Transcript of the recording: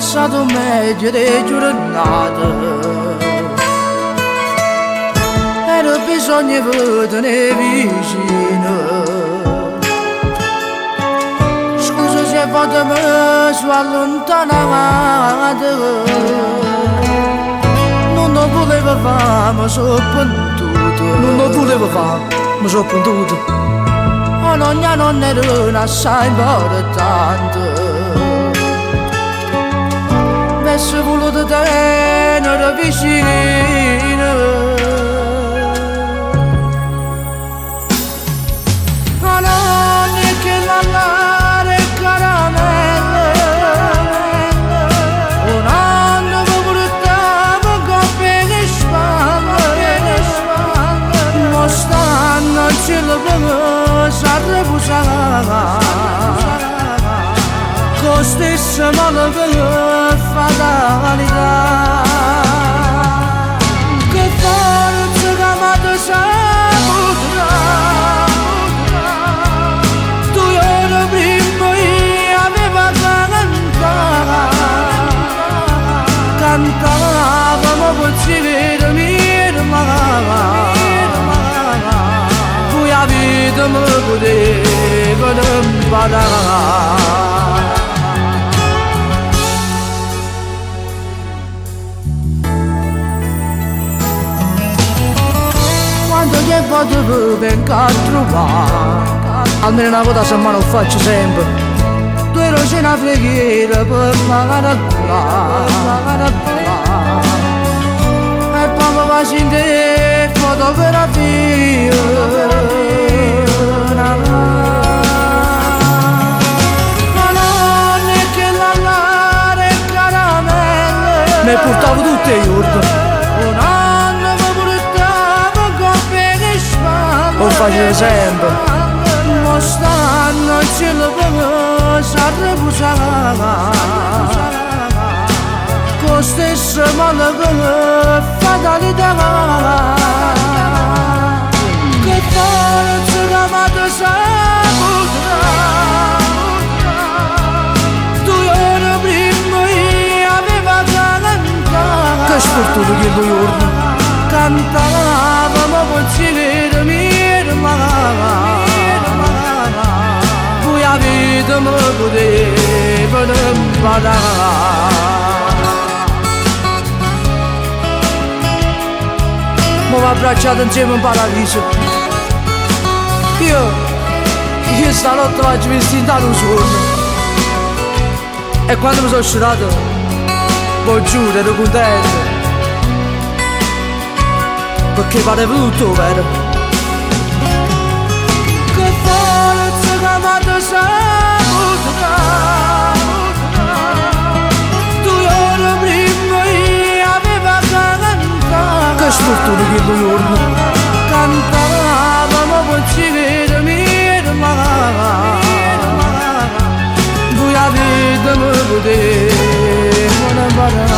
passato meglio di giornate era bisogno di vedere vicino. Scusa se a volte mi sono allontanata, non lo volevo fare, mi sono pentuto. Non lo volevo fare, mi sono pentuto. Non era assai importante. Avessi voluto tenere vicino. Non è che l'allare caramelle, un anno mi portava coppie di spalle, ma stanno al cielo per s'ha riposata, con stessa mano per fatalità. Che forza che m'ha saputa, tu eri prima io aveva cantava, ma pozzi vedere ma poi la vita mi poteva imparare. Quando che voglio vengo a trovare, almeno una volta a settimana lo faccio sempre. Tu eri una preghiera per pagare a curare, e poi mi va a sentire fotografie. Ma non è che l'allare caramelle, mi portavo tutte i giorni. Lo facevo sempre. Ma stanno al cielo per s'ha riposata, con stessa mano per fatalità. Che forza che m'ha saputa, tu eri prima io aveva cantata. Che sfortuna che due giorni. Cantava ma pozzi vedere poi la vita mi poteva imparare. Mi va abbracciato insieme in paradiso. Io stanotte faccio vestito da un sogno, e quando mi sono uscitato poi giuro ero contento, perché pareva tutto vero. Saputa, tu eri prima io aveva cantata. Che sfortuna che due giorni. Cantava ma pozzi vedere ma poi la vita mi poteva imparare.